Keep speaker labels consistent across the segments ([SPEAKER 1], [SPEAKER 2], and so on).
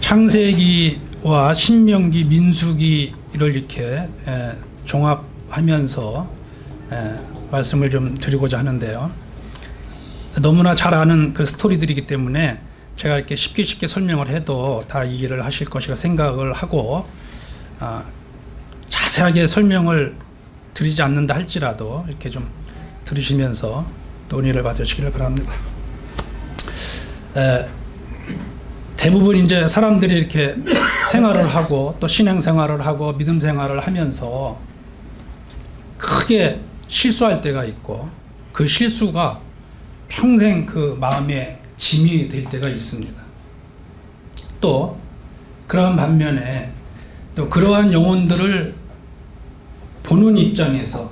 [SPEAKER 1] 창세기와 신명기, 민수기를 이렇게 종합하면서 말씀을 좀 드리고자 하는데요. 너무나 잘 아는 그 스토리들이기 때문에 제가 이렇게 쉽게 설명을 해도 다 이해를 하실 것이라 생각을 하고, 자세하게 설명을 드리지 않는다 할지라도 이렇게 좀 들으시면서 또 은혜를 받으시기를 바랍니다. 대부분 이제 사람들이 이렇게 생활을 하고 또 신앙 생활을 하고 믿음 생활을 하면서 크게 실수할 때가 있고, 그 실수가 평생 그 마음에 짐이 될 때가 있습니다. 또 그러한 반면에 또 그러한 영혼들을 보는 입장에서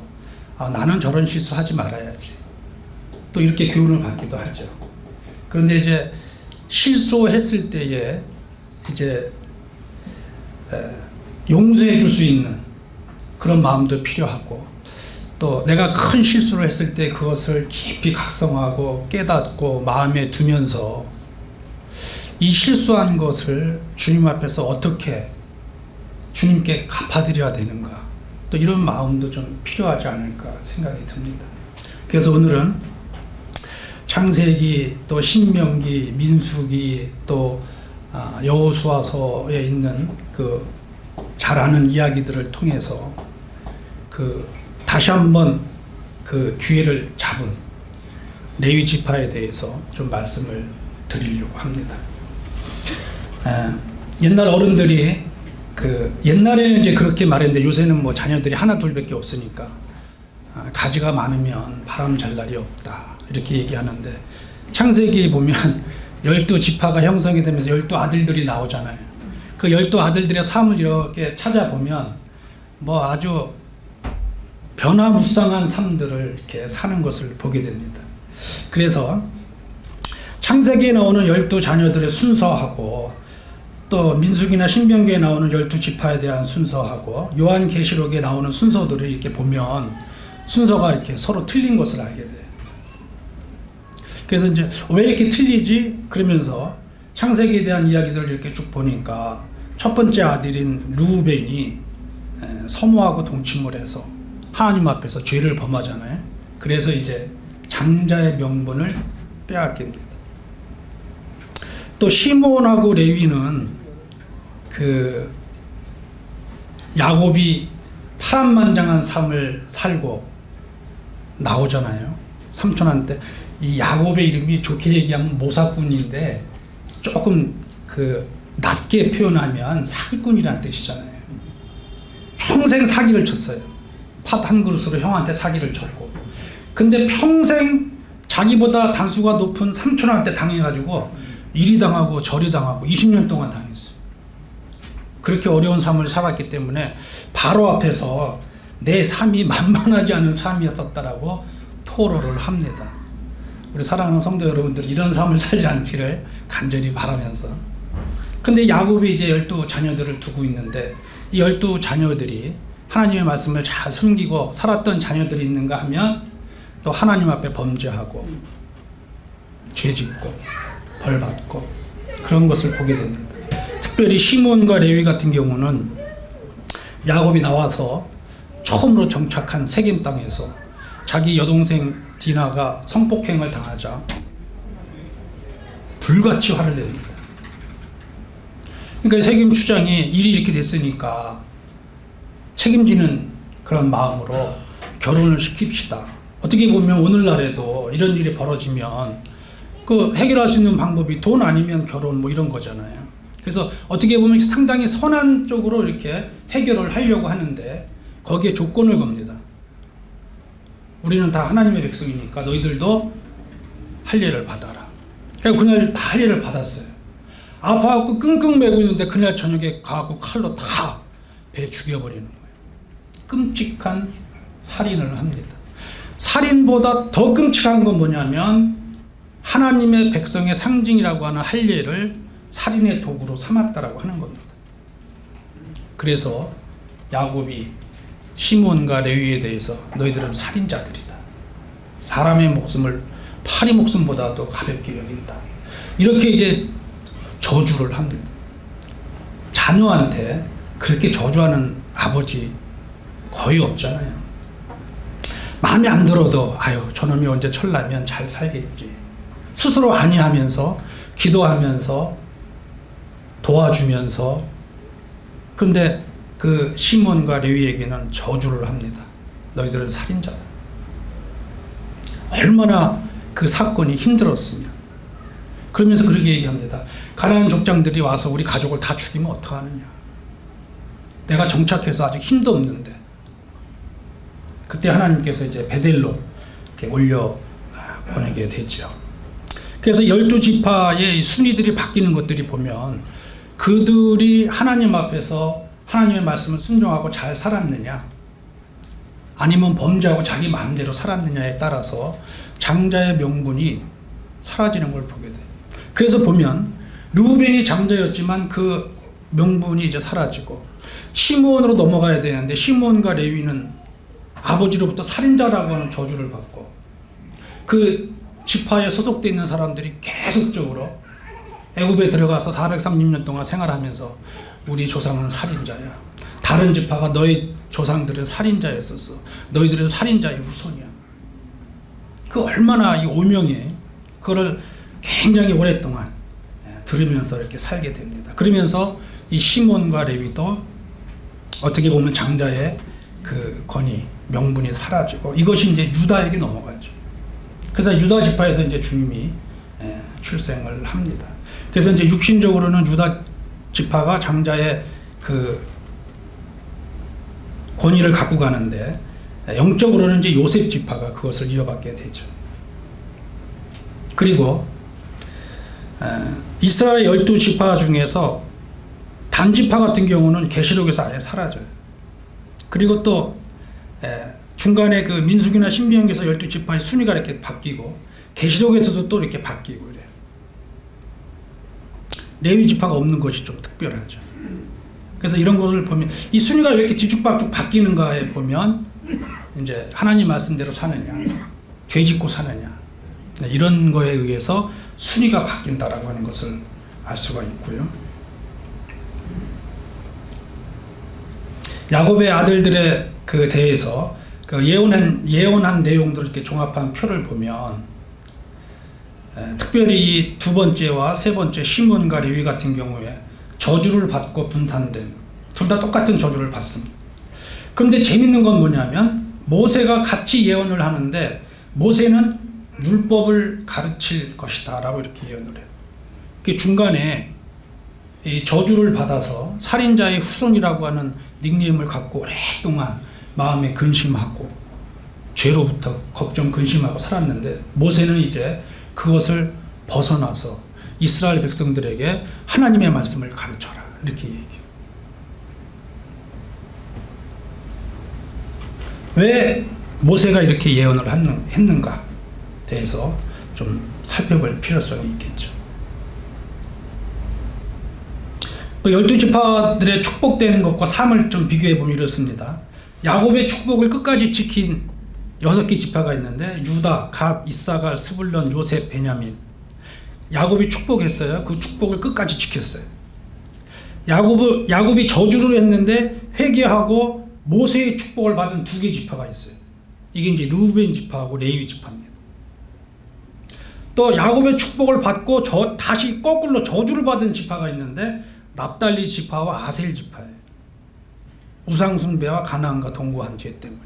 [SPEAKER 1] 나는 저런 실수하지 말아야지, 또 이렇게 교훈을 받기도 하죠. 그런데 이제 실수했을 때에 이제 용서해 줄 수 있는 그런 마음도 필요하고, 또 내가 큰 실수를 했을 때 그것을 깊이 각성하고 깨닫고 마음에 두면서 이 실수한 것을 주님 앞에서 어떻게 주님께 갚아드려야 되는가, 또 이런 마음도 좀 필요하지 않을까 생각이 듭니다. 그래서 오늘은 창세기, 또 신명기, 민수기, 또 여호수아서에 있는 그 잘 아는 이야기들을 통해서 다시 한번 그 기회를 잡은 레위 지파에 대해서 좀 말씀을 드리려고 합니다. 옛날 어른들이 옛날에는 이제 그렇게 말했는데 요새는 뭐 자녀들이 하나 둘밖에 없으니까 가지가 많으면 바람 잘 날이 없다 이렇게 얘기하는데, 창세기 보면 12지파가 형성이 되면서 12아들들이 나오잖아요. 그 12아들들의 삶을 이렇게 찾아보면 뭐 아주 변화무쌍한 삶들을 이렇게 사는 것을 보게 됩니다. 그래서 창세기에 나오는 12자녀들의 순서하고, 또 민수기나 신명기에 나오는 12지파에 대한 순서하고, 요한계시록에 나오는 순서들을 이렇게 보면 순서가 이렇게 서로 틀린 것을 알게 돼요. 그래서 이제 왜 이렇게 틀리지? 그러면서 창세기에 대한 이야기들을 이렇게 쭉 보니까 첫 번째 아들인 르우벤이 서모하고 동침을 해서 하나님 앞에서 죄를 범하잖아요. 그래서 이제 장자의 명분을 빼앗깁니다. 또 시므온하고 레위는 야곱이 파란만장한 삶을 살고 나오잖아요. 삼촌한테. 이 야곱의 이름이 좋게 얘기하면 모사꾼인데 조금 낮게 표현하면 사기꾼이라는 뜻이잖아요. 평생 사기를 쳤어요. 팥 한 그릇으로 형한테 사기를 쳤고, 근데 평생 자기보다 단수가 높은 삼촌한테 당해가지고 이리 당하고 저리 당하고 20년 동안 당했어요. 그렇게 어려운 삶을 살았기 때문에 바로 앞에서 내 삶이 만만하지 않은 삶이었었다라고 토로를 합니다. 우리 사랑하는 성도 여러분들이 이런 삶을 살지 않기를 간절히 바라면서, 근데 야곱이 이제 12자녀들을 두고 있는데 이 12자녀들이 하나님의 말씀을 잘 숨기고 살았던 자녀들이 있는가 하면 또 하나님 앞에 범죄하고 죄짓고 벌받고 그런 것을 보게 됩니다. 특별히 시므온과 레위 같은 경우는 야곱이 나와서 처음으로 정착한 세겜 땅에서 자기 여동생 디나가 성폭행을 당하자 불같이 화를 냅니다. 그러니까 세겜 추장이 일이 이렇게 됐으니까 책임지는 그런 마음으로 결혼을 시킵시다. 어떻게 보면 오늘날에도 이런 일이 벌어지면 해결할 수 있는 방법이 돈 아니면 결혼 뭐 이런 거잖아요. 그래서 어떻게 보면 상당히 선한 쪽으로 이렇게 해결을 하려고 하는데 거기에 조건을 겁니다. 우리는 다 하나님의 백성이니까 너희들도 할례를 받아라. 그래서 그날 다 할례를 받았어요. 아파갖고 끙끙 매고 있는데 그날 저녁에 가갖고 칼로 다 배 죽여버리는 거예요. 끔찍한 살인을 합니다. 살인보다 더 끔찍한 건 뭐냐면 하나님의 백성의 상징이라고 하는 할례를 살인의 도구로 삼았다라고 하는 겁니다. 그래서 야곱이 시므온과 레위에 대해서 너희들은 살인자들이다. 사람의 목숨을 파리 목숨보다도 가볍게 여긴다. 이렇게 이제 저주를 합니다. 자녀한테 그렇게 저주하는 아버지 거의 없잖아요. 마음에 안 들어도 아유 저놈이 언제 철나면 잘 살겠지. 스스로 안위하면서 기도하면서 도와주면서. 그런데 그 시몬과 레위에게는 저주를 합니다. 너희들은 살인자다. 얼마나 그 사건이 힘들었으면. 그러면서 그렇게 얘기합니다. 가나안 족장들이 와서 우리 가족을 다 죽이면 어떡하느냐. 내가 정착해서 아직 힘도 없는데. 그때 하나님께서 이제 베델로 이렇게 올려 보내게 되죠. 그래서 12지파의 순위들이 바뀌는 것들이 보면 그들이 하나님 앞에서 하나님의 말씀을 순종하고 잘 살았느냐 아니면 범죄하고 자기 마음대로 살았느냐에 따라서 장자의 명분이 사라지는 걸 보게 돼요. 그래서 보면 르우벤이 장자였지만 그 명분이 이제 사라지고 시므온으로 넘어가야 되는데 시므온과 레위는 아버지로부터 살인자라고 하는 저주를 받고 그 지파에 소속되어 있는 사람들이 계속적으로 애굽에 들어가서 430년 동안 생활하면서 우리 조상은 살인자야. 다른 지파가 너희 조상들은 살인자였었어. 너희들은 살인자의 후손이야. 그 얼마나 이 오명에 그거를 굉장히 오랫동안 들으면서 이렇게 살게 됩니다. 그러면서 이 시몬과 레위도 어떻게 보면 장자의 그 권위, 명분이 사라지고 이것이 이제 유다에게 넘어가죠. 그래서 유다 지파에서 이제 주님이 출생을 합니다. 그래서 이제 육신적으로는 유다 지파가 장자의 그 권위를 갖고 가는데 영적으로는 이제 요셉 지파가 그것을 이어받게 되죠. 그리고 이스라엘 12지파 중에서 단지파 같은 경우는 계시록에서 아예 사라져요. 그리고 또 중간에 그 민수기나 신명기에서 12지파의 순위가 이렇게 바뀌고 계시록에서도 또 이렇게 바뀌고 그래요. 레위 지파가 없는 것이 좀 특별하죠. 그래서 이런 것을 보면 이 순위가 왜 이렇게 뒤죽박죽 바뀌는가에 보면 이제 하나님 말씀대로 사느냐, 죄 짓고 사느냐 이런 거에 의해서 순위가 바뀐다라고 하는 것을 알 수가 있고요. 야곱의 아들들에 그 대해서 그 예언한 내용들을 이렇게 종합한 표를 보면 특별히 이 두 번째와 세 번째 시몬과 레위 같은 경우에 저주를 받고 분산된 둘 다 똑같은 저주를 받습니다. 그런데 재밌는 건 뭐냐면 모세가 같이 예언을 하는데 모세는 율법을 가르칠 것이다 라고 이렇게 예언을 해요. 그 중간에 이 저주를 받아서 살인자의 후손이라고 하는 닉네임을 갖고 오랫동안 마음에 근심하고 죄로부터 걱정 근심하고 살았는데 모세는 이제 그것을 벗어나서 이스라엘 백성들에게 하나님의 말씀을 가르쳐라 이렇게 얘기해요. 왜 모세가 이렇게 예언을 했는가 대해서 좀 살펴볼 필요성이 있겠죠. 12지파들의 축복되는 것과 삶을 좀 비교해 보면 이렇습니다. 야곱의 축복을 끝까지 지킨 6개 지파가 있는데 유다, 갓, 이사갈, 스불론, 요셉, 베냐민. 야곱이 축복했어요. 그 축복을 끝까지 지켰어요. 야곱이 저주를 했는데 회개하고 모세의 축복을 받은 2개 지파가 있어요. 이게 이제 르우벤 지파하고 레위 지파입니다. 또 야곱의 축복을 받고 다시 거꾸로 저주를 받은 지파가 있는데 납달리 지파와 아셀 지파예요. 우상숭배와 가나안과 동거한 죄 때문에.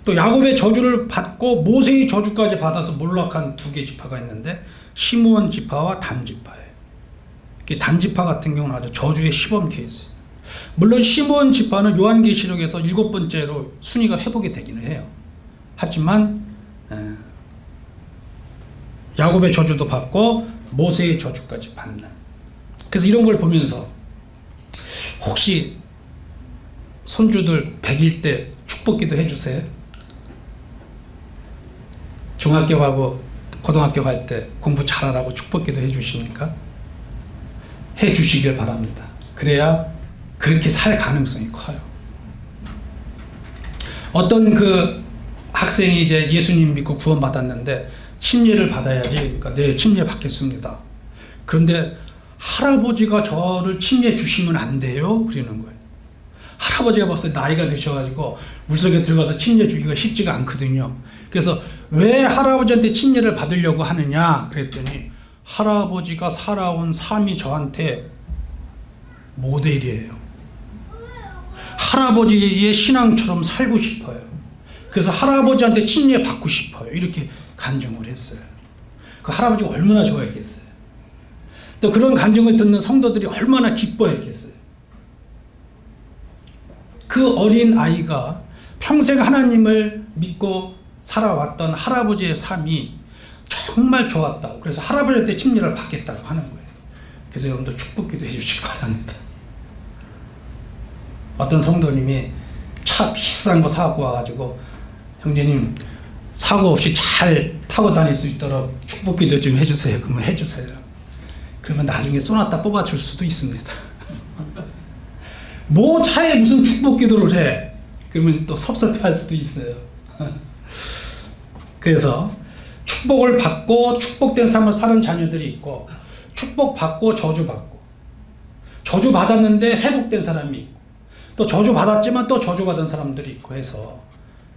[SPEAKER 1] 또 야곱의 저주를 받고 모세의 저주까지 받아서 몰락한 2개 지파가 있는데 시므온 지파와 단 지파예요. 단 지파 같은 경우는 아주 저주의 시범 케이스예요. 물론 시므온 지파는 요한계시록에서 7번째로 순위가 회복이 되기는 해요. 하지만 야곱의 저주도 받고 모세의 저주까지 받는. 그래서 이런 걸 보면서 혹시 손주들 100일 때 축복기도 해주세요. 중학교 가고 고등학교 갈 때 공부 잘하라고 축복기도 해주십니까? 해주시길 바랍니다. 그래야 그렇게 살 가능성이 커요. 어떤 그 학생이 이제 예수님 믿고 구원받았는데 침례를 받아야지. 그러니까 네, 침례 받겠습니다. 그런데 할아버지가 저를 침례 주시면 안 돼요? 그러는 거예요. 할아버지가 벌써 나이가 드셔가지고 물속에 들어가서 침례 주기가 쉽지가 않거든요. 그래서 왜 할아버지한테 침례를 받으려고 하느냐 그랬더니 할아버지가 살아온 삶이 저한테 모델이에요. 할아버지의 신앙처럼 살고 싶어요. 그래서 할아버지한테 침례 받고 싶어요. 이렇게 간증을 했어요. 그 할아버지가 얼마나 좋아했겠어요. 또 그런 간증을 듣는 성도들이 얼마나 기뻐했겠어요. 그 어린 아이가 평생 하나님을 믿고 살아왔던 할아버지의 삶이 정말 좋았다고, 그래서 할아버지한테 침례를 받겠다고 하는 거예요. 그래서 여러분도 축복기도 해주시기 바랍니다. 어떤 성도님이 차 비싼 거 사고 와가지고 형제님 사고 없이 잘 타고 다닐 수 있도록 축복기도 좀 해주세요. 그러면 해주세요. 그러면 나중에 쏘나타 뽑아줄 수도 있습니다. 뭐 차에 무슨 축복기도를 해? 그러면 또 섭섭해할 수도 있어요. 그래서 축복을 받고 축복된 삶을 사는 자녀들이 있고, 축복받고 저주받고, 저주받았는데 회복된 사람이 있고, 또 저주받았지만 또 저주받은 사람들이 있고 해서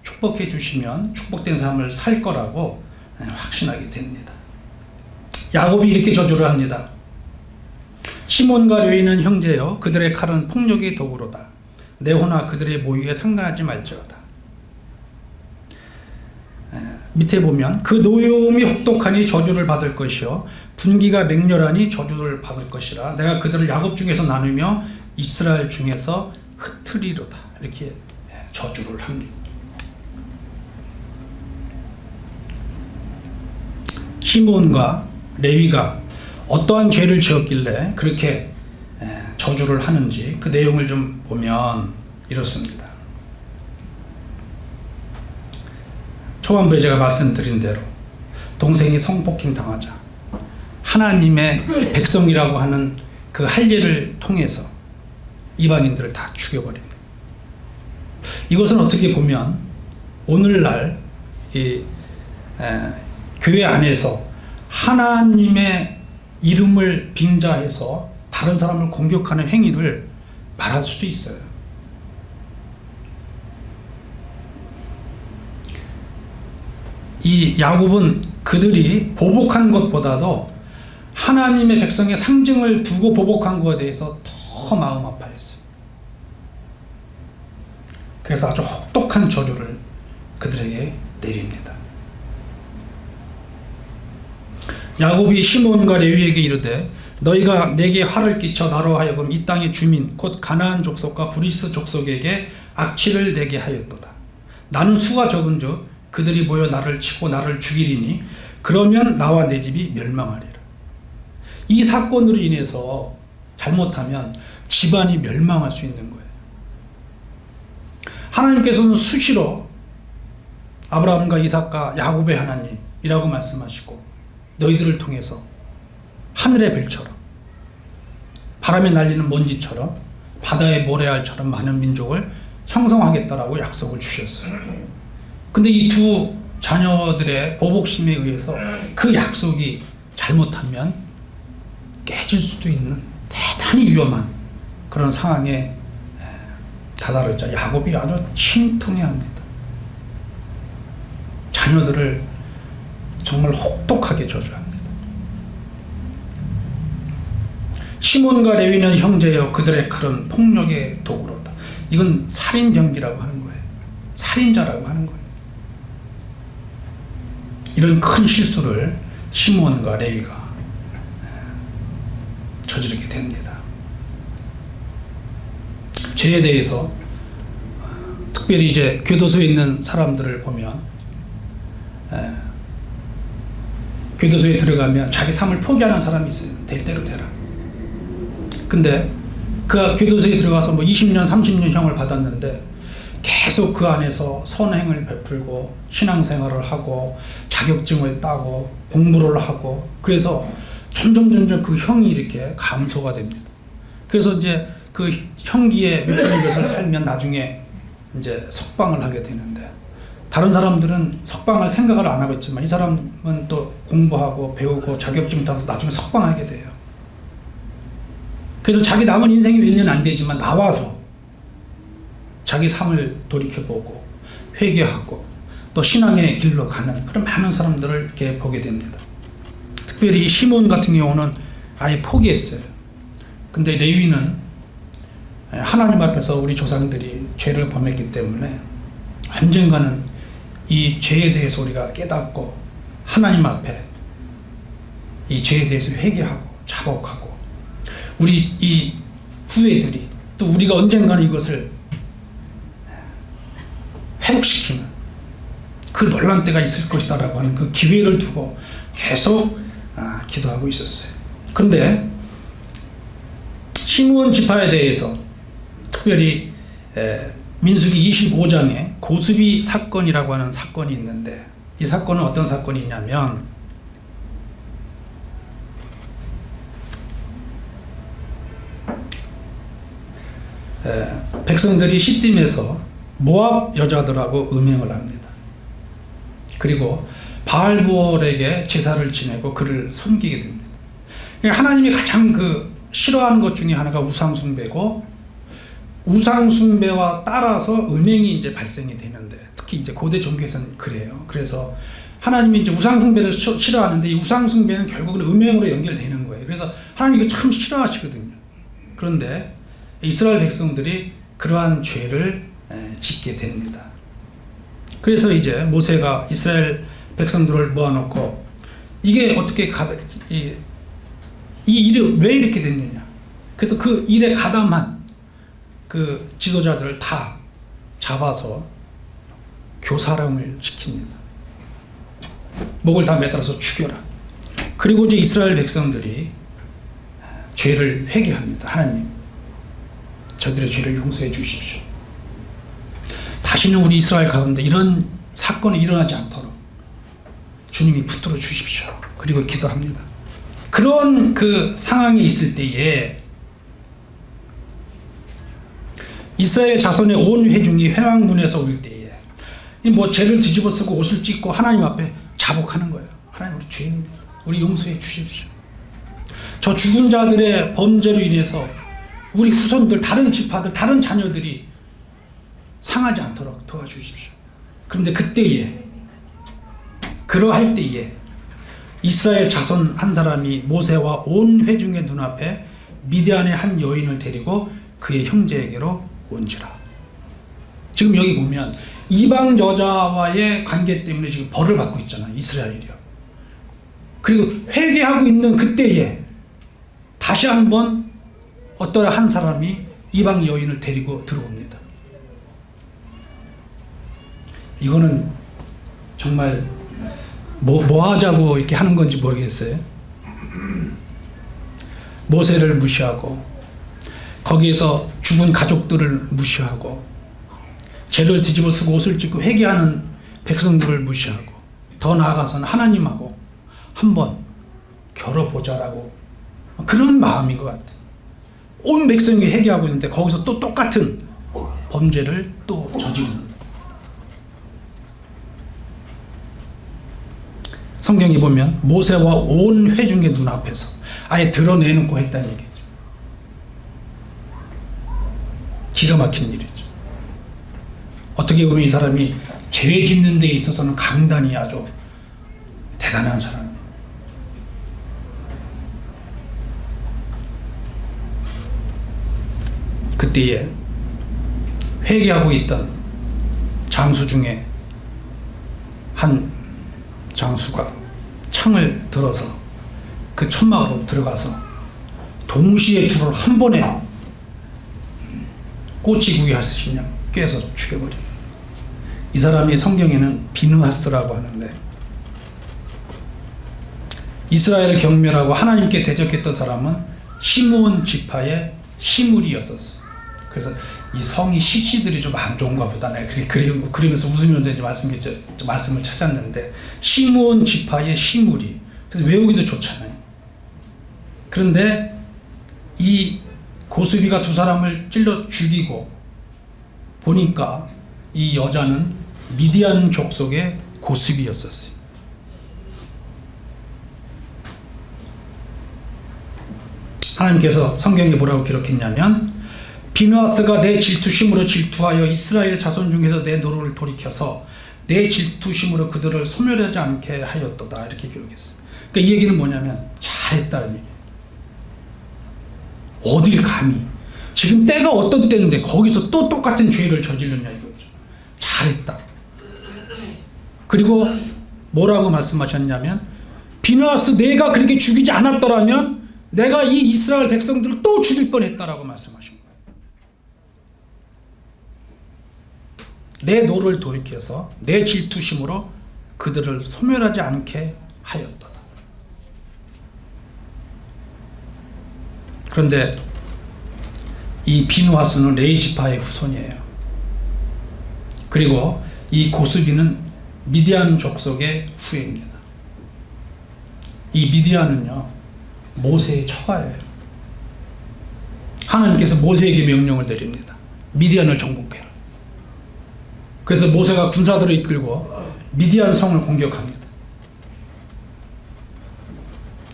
[SPEAKER 1] 축복해 주시면 축복된 삶을 살 거라고 확신하게 됩니다. 야곱이 이렇게 저주를 합니다. 시몬과 레위는 형제여, 그들의 칼은 폭력의 도구로다. 내 호나 그들의 모유에 상관하지 말지어다. 밑에 보면 그 노여움이 혹독하니 저주를 받을 것이요 분기가 맹렬하니 저주를 받을 것이라. 내가 그들을 야곱 중에서 나누며 이스라엘 중에서 흩트리로다. 이렇게 저주를 합니다. 시몬과 레위가 어떠한 죄를 지었길래 그렇게 저주를 하는지 그 내용을 좀 보면 이렇습니다. 초반부에 제가 말씀드린 대로 동생이 성폭행 당하자 하나님의 백성이라고 하는 그 할례를 통해서 이방인들을 다 죽여버립니다. 이것은 어떻게 보면 오늘날 이 교회 안에서 하나님의 이름을 빙자해서 다른 사람을 공격하는 행위를 말할 수도 있어요. 이 야곱은 그들이 보복한 것보다도 하나님의 백성의 상징을 두고 보복한 것에 대해서 더 마음 아파했어요. 그래서 아주 혹독한 저주를 그들에게 내립니다. 야곱이 시몬과 레위에게 이르되 너희가 내게 화를 끼쳐 나로 하여금 이 땅의 주민 곧 가나안 족속과 브리스 족속에게 악취를 내게 하였도다. 나는 수가 적은즉 그들이 모여 나를 치고 나를 죽이리니 그러면 나와 내 집이 멸망하리라. 이 사건으로 인해서 잘못하면 집안이 멸망할 수 있는 거예요. 하나님께서는 수시로 아브라함과 이삭과 야곱의 하나님이라고 말씀하시고 너희들을 통해서 하늘의 별처럼 바람에 날리는 먼지처럼 바다의 모래알처럼 많은 민족을 형성하겠다라고 약속을 주셨어요. 근데 이 두 자녀들의 보복심에 의해서 그 약속이 잘못하면 깨질 수도 있는 대단히 위험한 그런 상황에 다다르자 야곱이 아주 침통해합니다. 자녀들을 정말 혹독하게 저주합니다. 시몬과 레위는 형제여 그들의 칼은 폭력의 도구로다. 이건 살인병기라고 하는 거예요. 살인자라고 하는 거예요. 이런 큰 실수를 시몬과 레위가 저지르게 됩니다. 죄에 대해서 특별히 이제 교도소에 있는 사람들을 보면 교도소에 들어가면 자기 삶을 포기하는 사람이 있어요. 될 대로 되라. 근데 그 교도소에 들어가서 뭐 20년 30년 형을 받았는데 계속 그 안에서 선행을 베풀고 신앙생활을 하고 자격증을 따고 공부를 하고 그래서 점점 그 형이 이렇게 감소가 됩니다. 그래서 이제 그 형기에 묶이는 것을 살면 나중에 이제 석방을 하게 되는데 다른 사람들은 석방할 생각을 안 하고 있지만 이 사람은 또 공부하고 배우고 자격증 따서 나중에 석방하게 돼요. 그래서 자기 남은 인생이 몇 년 안 되지만 나와서 자기 삶을 돌이켜보고 회개하고 또 신앙의 길로 가는 그런 많은 사람들을 이렇게 보게 됩니다. 특별히 이 시몬 같은 경우는 아예 포기했어요. 근데 레위는 하나님 앞에서 우리 조상들이 죄를 범했기 때문에 언젠가는 이 죄에 대해서 우리가 깨닫고 하나님 앞에 이 죄에 대해서 회개하고 자복하고 우리 이 후예들이 또 우리가 언젠가는 이것을 회복시키는 그 놀란 때가 있을 것이다 라고 하는 그 기회를 두고 계속 기도하고 있었어요. 그런데 시므온 지파에 대해서 특별히 민수기 25장에 고수비 사건이라고 하는 사건이 있는데 이 사건은 어떤 사건이 있냐면 백성들이 시딤에서 모압 여자들하고 음행을 합니다. 그리고 바알부올에게 제사를 지내고 그를 섬기게 됩니다. 하나님이 가장 싫어하는 것 중에 하나가 우상숭배고 우상숭배와 따라서 음행이 이제 발생이 되는데 특히 이제 고대 종교에서는 그래요. 그래서 하나님이 이제 우상숭배를 싫어하는데 이 우상숭배는 결국은 음행으로 연결되는 거예요. 그래서 하나님이 이거 참 싫어하시거든요. 그런데 이스라엘 백성들이 그러한 죄를 짓게 됩니다. 그래서 이제 모세가 이스라엘 백성들을 모아놓고 이게 어떻게 이 일이 왜 이렇게 됐느냐. 그래서 그 일에 가담한 그 지도자들을 다 잡아서 교사령을 시킵니다. 목을 다 매달아서 죽여라. 그리고 이제 이스라엘 백성들이 죄를 회개합니다. 하나님, 저들의 죄를 용서해 주십시오. 다시는 우리 이스라엘 가운데 이런 사건이 일어나지 않도록 주님이 붙들어 주십시오. 그리고 기도합니다. 그런 그 상황에 있을 때에 이스라엘 자손의 온 회중이 회막문에서 올 때에 뭐 죄를 뒤집어 쓰고 옷을 찢고 하나님 앞에 자복하는 거예요. 하나님, 우리 죄입니다. 우리 용서해 주십시오. 저 죽은 자들의 범죄로 인해서 우리 후손들, 다른 지파들, 다른 자녀들이 상하지 않도록 도와주십시오. 그런데 그때에, 그러할 때에 이스라엘 자손 한 사람이 모세와 온 회중의 눈앞에 미디안의 한 여인을 데리고 그의 형제에게로 온지라. 지금 여기 보면 이방 여자와의 관계 때문에 지금 벌을 받고 있잖아요. 이스라엘이요. 그리고 회개하고 있는 그때에 다시 한번 어떤 한 사람이 이방 여인을 데리고 들어옵니다. 이거는 정말 뭐 하자고 이렇게 하는 건지 모르겠어요. 모세를 무시하고 거기에서 죽은 가족들을 무시하고 죄를 뒤집어 쓰고 옷을 찢고 회개하는 백성들을 무시하고 더 나아가서는 하나님하고 한번 겨뤄보자라고 그런 마음인 것 같아요. 온 백성이 회개하고 있는데 거기서 또 똑같은 범죄를 또 저지릅니다. 성경에 보면 모세와 온 회중의 눈앞에서 아예 드러내놓고 했다는 얘기죠. 기가 막힌 일이죠. 어떻게 보면 이 사람이 죄 짓는 데 있어서는 강단이 아주 대단한 사람이에요. 그때에 회개하고 있던 장수 중에 한 장수가 창을 들어서 그 천막으로 들어가서 동시에 둘을 한 번에 꼬치구이 하시냐 꿰서 죽여버립니다. 이 사람이 성경에는 비느하스라고 하는데 이스라엘을 경멸하고 하나님께 대적했던 사람은 시므온 지파의 시므리였었어요. 그래서 이 성이 시시들이 좀 안 좋은가 보다네. 그러면서 웃으면서 이제 말씀을 찾았는데 시므온 지파의 시므리. 그래서 외우기도 좋잖아요. 그런데 이 고수비가 두 사람을 찔러 죽이고 보니까 이 여자는 미디안 족속의 고수비였었어요. 하나님께서 성경에 뭐라고 기록했냐면, 비누하스가 내 질투심으로 질투하여 이스라엘 자손 중에서 내 노를 돌이켜서 내 질투심으로 그들을 소멸하지 않게 하였도다, 이렇게 기록했어요. 그러니까 이 얘기는 뭐냐면 잘했다는 얘기예요. 어딜 감히, 지금 때가 어떤 때인데 거기서 또 똑같은 죄를 저질렀냐 이거죠. 잘했다. 그리고 뭐라고 말씀하셨냐면, 비누하스 내가 그렇게 죽이지 않았더라면 내가 이 이스라엘 백성들을 또 죽일 뻔했다라고 말씀하신 거예요. 내 노를 돌이켜서 내 질투심으로 그들을 소멸하지 않게 하였도다. 그런데 이 비누하스는 레위 지파의 후손이에요. 그리고 이 고스비는 미디안 족속의 후예입니다. 이 미디안은요, 모세의 처가예요. 하나님께서 모세에게 명령을 내립니다. 미디안을 정복해라. 그래서 모세가 군사들을 이끌고 미디안 성을 공격합니다.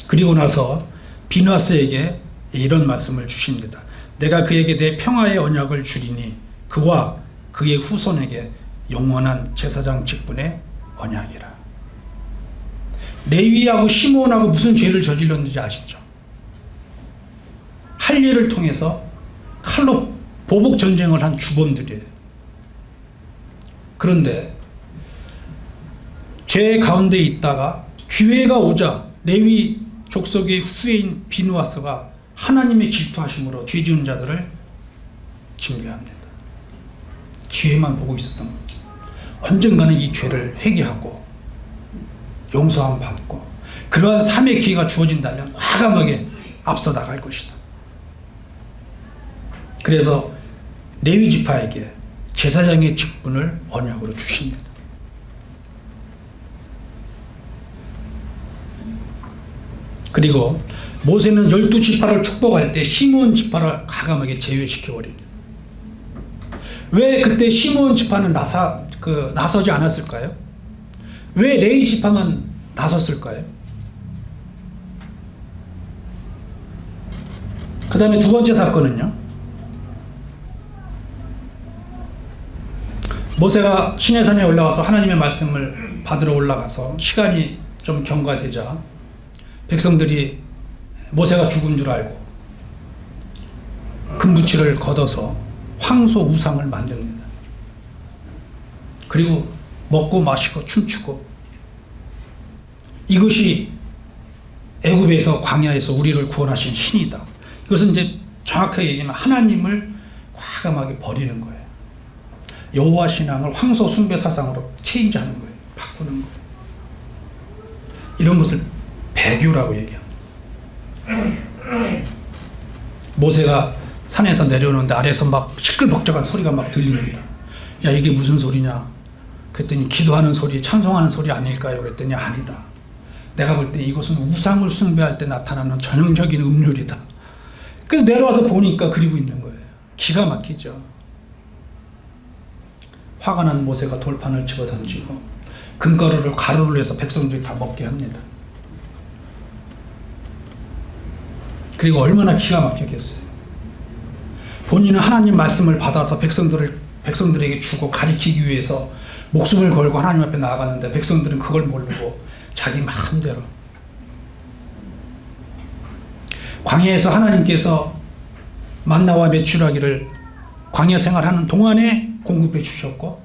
[SPEAKER 1] 그리고 나서 비누하스에게 이런 말씀을 주십니다. 내가 그에게 내 평화의 언약을 주리니 그와 그의 후손에게 영원한 제사장 직분의 언약이라. 레위하고 시므온하고 무슨 죄를 저질렀는지 아시죠? 할례를 통해서 칼로 보복 전쟁을 한 주범들이에요. 그런데 죄 가운데 있다가 기회가 오자 레위 족속의 후예인 비누하스가 하나님의 질투하심으로 죄 지은 자들을 징계합니다. 기회만 보고 있었던 거죠. 언젠가는 이 죄를 회개하고 용서함 받고 그러한 삶의 기회가 주어진다면 과감하게 앞서 나갈 것이다. 그래서 레위 지파에게 제사장의 직분을 언약으로 주십니다. 그리고 모세는 12지파를 축복할 때 시므온 지파를 과감하게 제외시켜버립니다. 왜 그때 시므온 지파는 나서지 않았을까요? 왜 레위 지파만 나섰을까요? 그 다음에 두 번째 사건은요, 모세가 시내산에 올라가서 하나님의 말씀을 받으러 올라가서 시간이 좀 경과되자 백성들이 모세가 죽은 줄 알고 금부치를 걷어서 황소 우상을 만듭니다. 그리고 먹고 마시고 춤추고, 이것이 애굽에서 광야에서 우리를 구원하신 신이다. 이것은 이제 정확하게 얘기하면 하나님을 과감하게 버리는 거예요. 여호와 신앙을 황소 숭배 사상으로 체인지하는 거예요. 바꾸는 거예요. 이런 것을 배교라고 얘기합니다. 모세가 산에서 내려오는데 아래에서 막 시끌벅적한 소리가 막 들립니다. 야, 이게 무슨 소리냐? 그랬더니 기도하는 소리, 찬송하는 소리 아닐까요? 그랬더니 아니다. 내가 볼 때 이것은 우상을 숭배할 때 나타나는 전형적인 음률이다. 그래서 내려와서 보니까 그리고 있는 거예요. 기가 막히죠. 화가 난 모세가 돌판을 집어 던지고 금가루를 가루를 해서 백성들이 다 먹게 합니다. 그리고 얼마나 기가 막히겠어요. 본인은 하나님 말씀을 받아서 백성들에게 주고 가리키기 위해서 목숨을 걸고 하나님 앞에 나아갔는데 백성들은 그걸 모르고 자기 마음대로, 광야에서 하나님께서 만나와 메추라기를 광야 생활하는 동안에 공급해 주셨고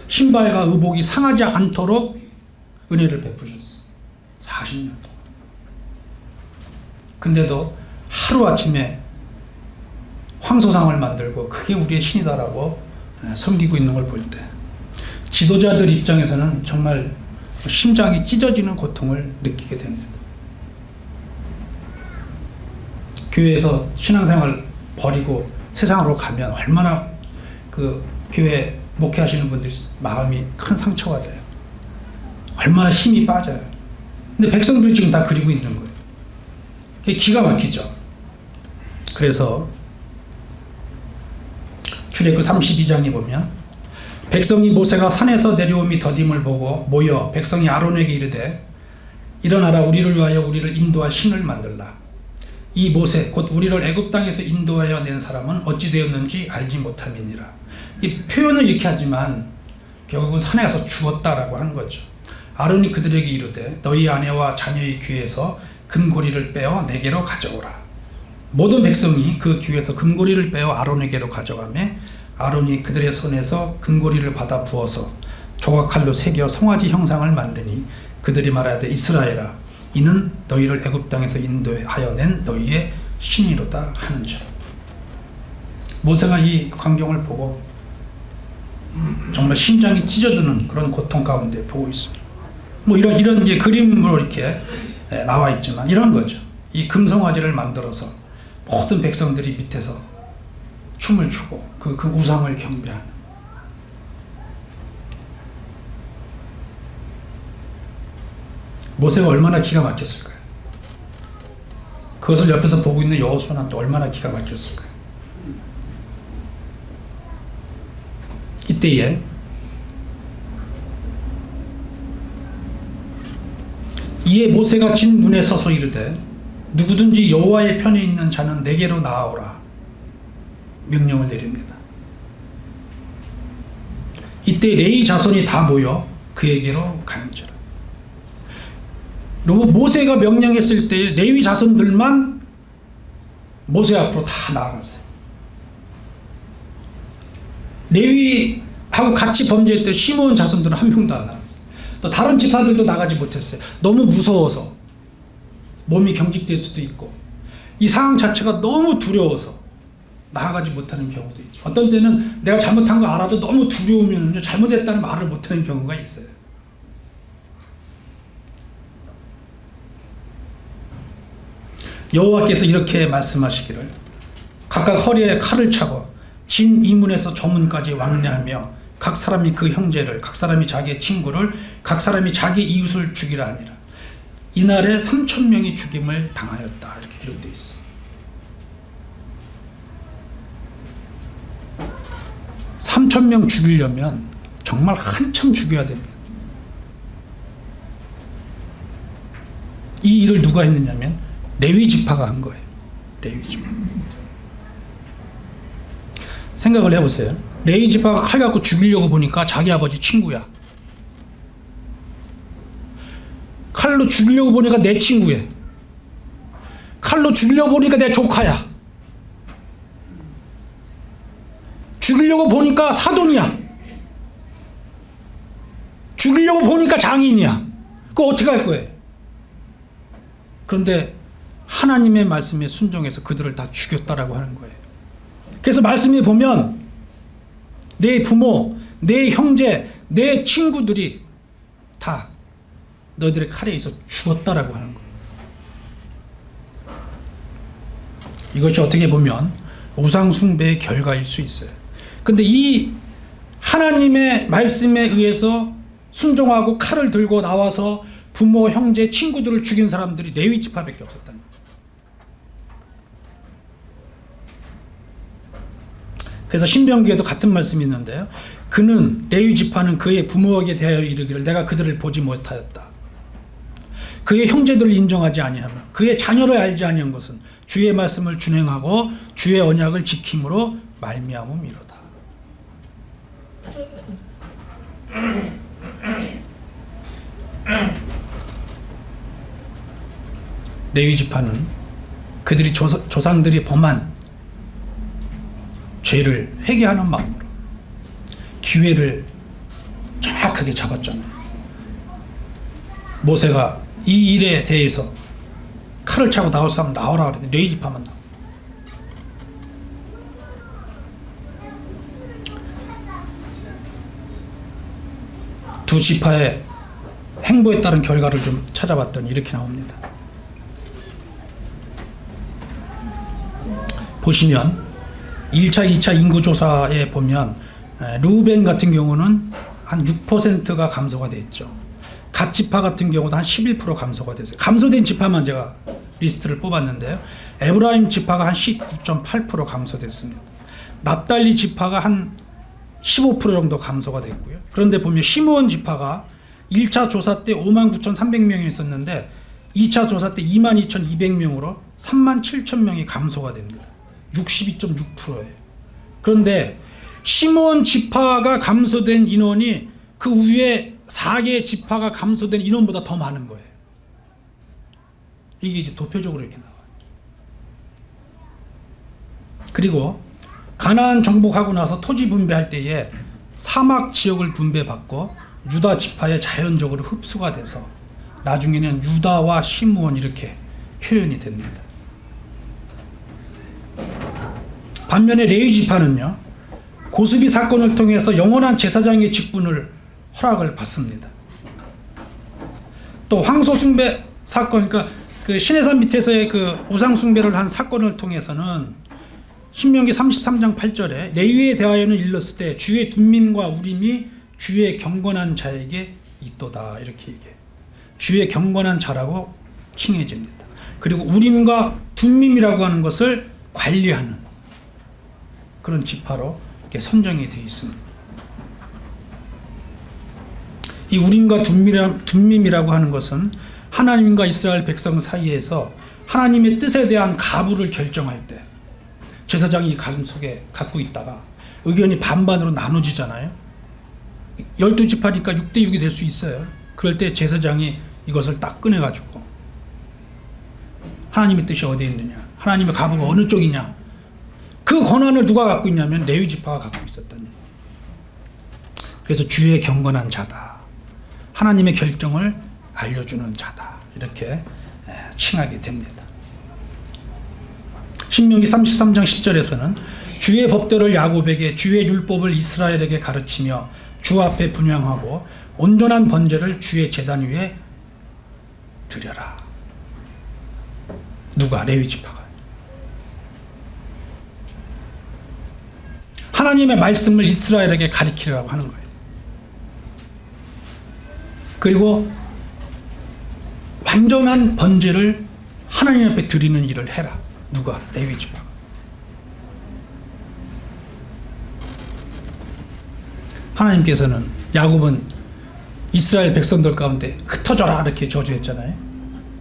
[SPEAKER 1] 신발과 의복이 상하지 않도록 은혜를 베푸셨어요. 40년 동안. 근데도 하루아침에 황소상을 만들고 그게 우리의 신이다라고 섬기고 있는 걸 볼 때 지도자들 입장에서는 정말 심장이 찢어지는 고통을 느끼게 됩니다. 교회에서 신앙생활 버리고 세상으로 가면 얼마나 그 교회 목회하시는 분들 마음이 큰 상처가 돼요. 얼마나 힘이 빠져요. 근데 백성들이 지금 다 그리고 있는 거예요. 그게 기가 막히죠. 그래서 출애굽 32장에 보면 백성이 모세가 산에서 내려옴이 더딤을 보고 모여 백성이 아론에게 이르되 일어나라, 우리를 위하여 우리를 인도할 신을 만들라. 이 모세 곧 우리를 애굽 땅에서 인도하여 낸 사람은 어찌 되었는지 알지 못함이니라. 이 표현을 이렇게 하지만 결국은 산에 가서 죽었다라고 하는 거죠. 아론이 그들에게 이르되 너희 아내와 자녀의 귀에서 금고리를 빼어 내게로 가져오라. 모든 백성이 그 귀에서 금고리를 빼어 아론에게로 가져가매 아론이 그들의 손에서 금고리를 받아 부어서 조각칼로 새겨 송아지 형상을 만드니 그들이 말하되 이스라엘아 이는 너희를 애굽 땅에서 인도하여 낸 너희의 신이로다 하는지라. 모세가 이 광경을 보고 정말 심장이 찢어드는 그런 고통 가운데 보고 있습니다. 뭐 이런 이제 그림으로 이렇게 나와 있지만 이런 거죠. 이 금송아지를 만들어서 모든 백성들이 밑에서 춤을 추고 그 우상을 경배하는. 모세가 얼마나 기가 막혔을까요? 그것을 옆에서 보고 있는 여호수아는 또 얼마나 기가 막혔을까요? 이때에 이에 모세가 진 문에 서서 이르되 누구든지 여호와의 편에 있는 자는 내게로 나아오라 명령을 내립니다. 이때 레위 자손이 다 모여 그에게로 가는지라. 모세가 명령했을 때 레위 자손들만 모세 앞으로 다 나아갔어요. 레위하고 같이 범죄했던 시므온 자손들은 한 명도 안 나갔어요. 또 다른 지파들도 나가지 못했어요. 너무 무서워서 몸이 경직될 수도 있고 이 상황 자체가 너무 두려워서 나아가지 못하는 경우도 있죠. 어떤 때는 내가 잘못한 거 알아도 너무 두려우면 잘못했다는 말을 못하는 경우가 있어요. 여호와께서 이렇게 말씀하시기를 각각 허리에 칼을 차고 진 이문에서 저문까지 왕래하며 각 사람이 그 형제를 각 사람이 자기의 친구를 각 사람이 자기 이웃을 죽이라 하니라. 이날에 3,000명이 죽임을 당하였다 이렇게 기록되어 있어요. (3,000명) 죽이려면 정말 한참 죽여야 됩니다. 이 일을 누가 했느냐면 레위 지파가 한 거예요. 레위 지파. 생각을 해보세요. 레위 지파가 칼 갖고 죽이려고 보니까 자기 아버지 친구야. 칼로 죽이려고 보니까 내 친구야. 칼로 죽이려고 보니까 내 조카야. 죽이려고 보니까 사돈이야. 죽이려고 보니까 장인이야. 그거 어떻게 할 거예요? 그런데 하나님의 말씀에 순종해서 그들을 다 죽였다라고 하는 거예요. 그래서 말씀에 보면 내 부모, 내 형제, 내 친구들이 다 너희들의 칼에 의해서 죽었다라고 하는 거예요. 이것이 어떻게 보면 우상 숭배의 결과일 수 있어요. 근데 이 하나님의 말씀에 의해서 순종하고 칼을 들고 나와서 부모, 형제, 친구들을 죽인 사람들이 레위 지파밖에 없었다는 거예요. 그래서 신명기에도 같은 말씀이 있는데요. 그는 레위 지파는 그의 부모에게 대하여 이르기를 내가 그들을 보지 못하였다. 그의 형제들을 인정하지 아니하며 그의 자녀를 알지 아니한 것은 주의 말씀을 준행하고 주의 언약을 지킴으로 말미암음이로다. 레위 지파는 그들이 조상들이 범한 죄를 회개하는 마음으로 기회를 정확하게 잡았잖아요. 모세가 이 일에 대해서 칼을 차고 나올 사람 나오라 그랬는데 레위 지파만 나와. 두 지파의 행보에 따른 결과를 좀 찾아봤더니 이렇게 나옵니다. 보시면 1차, 2차 인구조사에 보면 루벤 같은 경우는 한 6%가 감소가 됐죠. 갓 지파 같은 경우도 한 11% 감소가 됐어요. 감소된 지파만 제가 리스트를 뽑았는데요. 에브라임 지파가 한 19.8% 감소됐습니다. 납달리 지파가 한 15% 정도 감소가 됐고요. 그런데 보면 시므온 지파가 1차 조사 때 59,300명이 있었는데 2차 조사 때 22,200명으로 37,000명이 감소가 됩니다. 62.6%예요. 그런데 시므온 지파가 감소된 인원이 그 위에 4개 지파가 감소된 인원보다 더 많은 거예요. 이게 이제 도표적으로 이렇게 나와요. 그리고 가나안 정복하고 나서 토지 분배할 때에 사막 지역을 분배받고 유다 지파에 자연적으로 흡수가 돼서 나중에는 유다와 시므온 이렇게 표현이 됩니다. 반면에 레위 지파는요, 고스비 사건을 통해서 영원한 제사장의 직분을 허락을 받습니다. 또 황소 숭배 사건, 그러니까 그 시내산 밑에서의 그 우상 숭배를 한 사건을 통해서는 신명기 33장 8절에 레위에 대하여는 일렀을 때 주의 둠밈과 우림이 주의 경건한 자에게 있도다, 이렇게 얘기해요. 주의 경건한 자라고 칭해집니다. 그리고 우림과 둠밈이라고 하는 것을 관리하는 그런 지파로 이렇게 선정이 되어 있습니다. 이 우림과 둠밈이라고 하는 것은 하나님과 이스라엘 백성 사이에서 하나님의 뜻에 대한 가부를 결정할 때 제사장이 가슴속에 갖고 있다가 의견이 반반으로 나눠지잖아요. 12지파니까 6대6이 될 수 있어요. 그럴 때 제사장이 이것을 딱 꺼내가지고 하나님의 뜻이 어디에 있느냐, 하나님의 가부가 어느 쪽이냐, 그 권한을 누가 갖고 있냐면 레위 지파가 갖고 있었던 얘기예요. 그래서 주의 경건한 자다, 하나님의 결정을 알려주는 자다, 이렇게 칭하게 됩니다. 신명기 33장 10절에서는 주의 법도를 야곱에게, 주의 율법을 이스라엘에게 가르치며 주 앞에 분향하고 온전한 번제를 주의 제단 위에 드려라. 누가? 레위 지파가. 하나님의 말씀을 이스라엘에게 가르치라고 하는 거예요. 그리고 완전한 번제를 하나님 앞에 드리는 일을 해라. 누가? 레위 지파가. 하나님께서는, 야곱은 이스라엘 백성들 가운데 흩어져라 이렇게 저주했잖아요.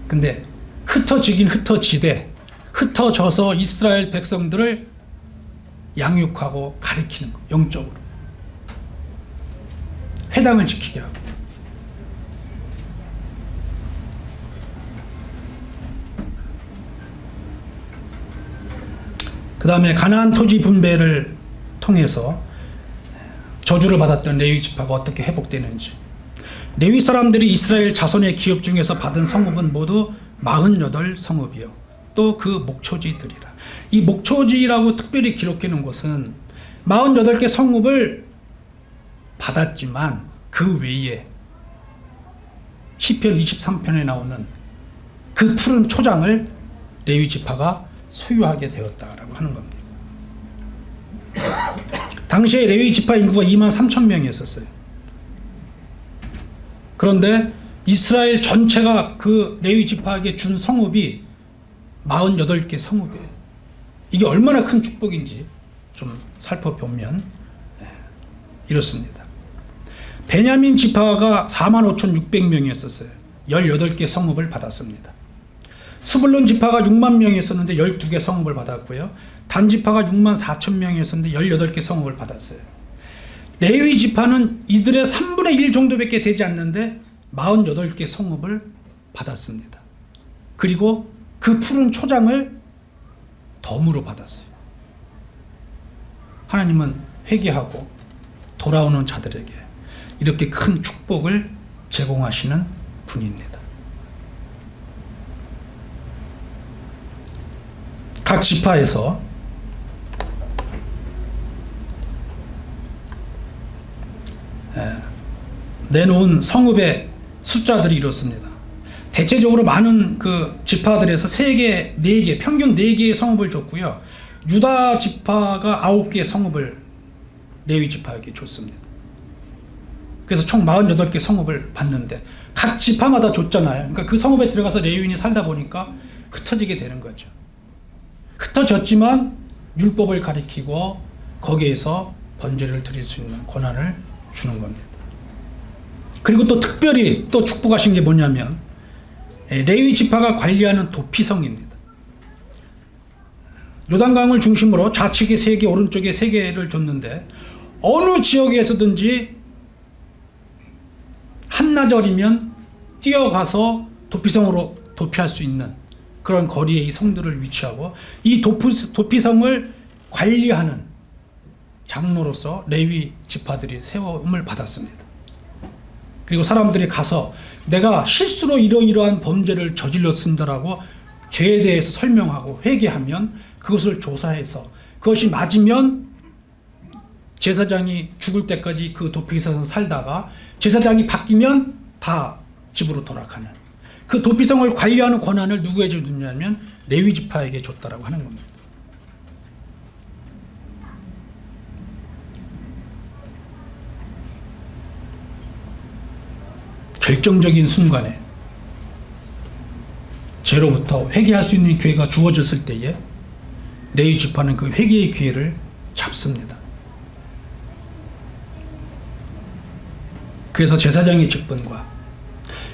[SPEAKER 1] 근데 흩어지긴 흩어지되 흩어져서 이스라엘 백성들을 양육하고 가르치는 거, 영적으로 회당을 지키게 하고. 그 다음에 가나안 토지 분배를 통해서 저주를 받았던 레위 지파가 어떻게 회복되는지. 레위 사람들이 이스라엘 자손의 기업 중에서 받은 성읍은 모두 48성읍이요 또 그 목초지들이라. 이 목초지라고 특별히 기록해 놓은 것은 48개 성읍을 받았지만 그 외에 시편 23편에 나오는 그 푸른 초장을 레위 지파가 소유하게 되었다라고 하는 겁니다. 당시에 레위 지파 인구가 23,000명이었어요. 그런데 이스라엘 전체가 그 레위 지파에게 준 성읍이 48개 성읍이에요. 이게 얼마나 큰 축복인지 좀 살펴보면 이렇습니다. 베냐민 지파가 45,600명이었어요. 18개 성읍을 받았습니다. 스불론 지파가 6만 명이었는데 12개 성읍을 받았고요. 단 지파가 64,000명이었는데 18개 성읍을 받았어요. 레위 지파는 이들의 3분의 1 정도밖에 되지 않는데 48개 성읍을 받았습니다. 그리고 그 푸른 초장을 덤으로 받았어요. 하나님은 회개하고 돌아오는 자들에게 이렇게 큰 축복을 제공하시는 분입니다. 각 지파에서 내놓은 성읍의 숫자들이 이렇습니다. 대체적으로 많은 그 지파들에서 3개, 4개, 평균 4개의 성읍을 줬고요. 유다 지파가 9개의 성읍을 레위 지파에게 줬습니다. 그래서 총 48개 성읍을 받는데 각 지파마다 줬잖아요. 그러니까 그 성읍에 들어가서 레위인이 살다 보니까 흩어지게 되는 거죠. 흩어졌지만 율법을 가리키고 거기에서 번제를 드릴 수 있는 권한을 주는 겁니다. 그리고 또 특별히 또 축복하신 게 뭐냐면 레위 지파가 관리하는 도피성입니다. 요단강을 중심으로 좌측에 3개, 오른쪽에 3개를 줬는데 어느 지역에서든지 한나절이면 뛰어가서 도피성으로 도피할 수 있는 그런 거리에 이 성들을 위치하고, 이 도피성을 관리하는 장로로서 레위 지파들이 세움을 받았습니다. 그리고 사람들이 가서 내가 실수로 이러이러한 범죄를 저질렀습니다라고 죄에 대해서 설명하고 회개하면 그것을 조사해서 그것이 맞으면 제사장이 죽을 때까지 그 도피성에서 살다가 제사장이 바뀌면 다 집으로 돌아가는, 그 도피성을 관리하는 권한을 누구에게 줬냐면 레위 지파에게 줬다라고 하는 겁니다. 결정적인 순간에 죄로부터 회개할 수 있는 기회가 주어졌을 때에 레위 지파는 그 회개의 기회를 잡습니다. 그래서 제사장의 직분과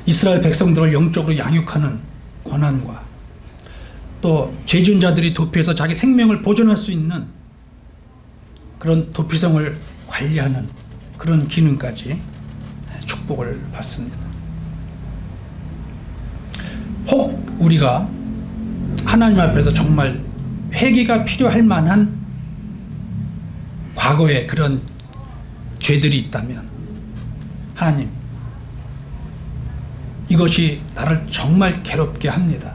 [SPEAKER 1] 이스라엘 백성들을 영적으로 양육하는 권한과 또 죄 지은 자들이 도피해서 자기 생명을 보존할 수 있는 그런 도피성을 관리하는 그런 기능까지 축복을 받습니다. 혹 우리가 하나님 앞에서 정말 회개가 필요할 만한 과거의 그런 죄들이 있다면, 하나님, 이것이 나를 정말 괴롭게 합니다.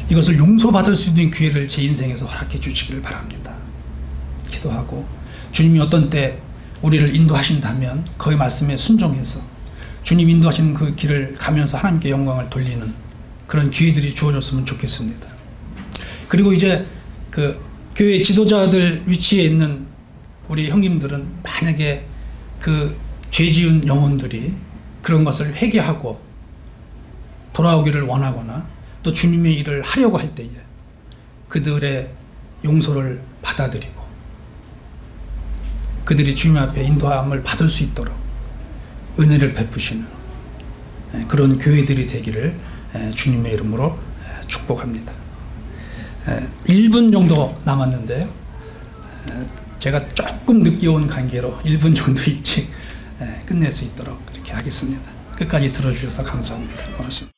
[SPEAKER 1] 이것을 용서받을 수 있는 기회를 제 인생에서 허락해 주시기를 바랍니다. 기도하고 주님이 어떤 때 우리를 인도하신다면 거기 말씀에 순종해서 주님 인도하시는 그 길을 가면서 하나님께 영광을 돌리는 그런 기회들이 주어졌으면 좋겠습니다. 그리고 이제 그 교회 지도자들 위치에 있는 우리 형님들은 만약에 그 죄 지은 영혼들이 그런 것을 회개하고 돌아오기를 원하거나 또 주님의 일을 하려고 할 때에 그들의 용서를 받아들이고 그들이 주님 앞에 인도함을 받을 수 있도록 은혜를 베푸시는 그런 교회들이 되기를 주님의 이름으로 축복합니다. 1분 정도 남았는데요. 제가 조금 늦게 온 관계로 1분 정도 일찍 끝낼 수 있도록 그렇게 하겠습니다. 끝까지 들어주셔서 감사합니다. 고맙습니다.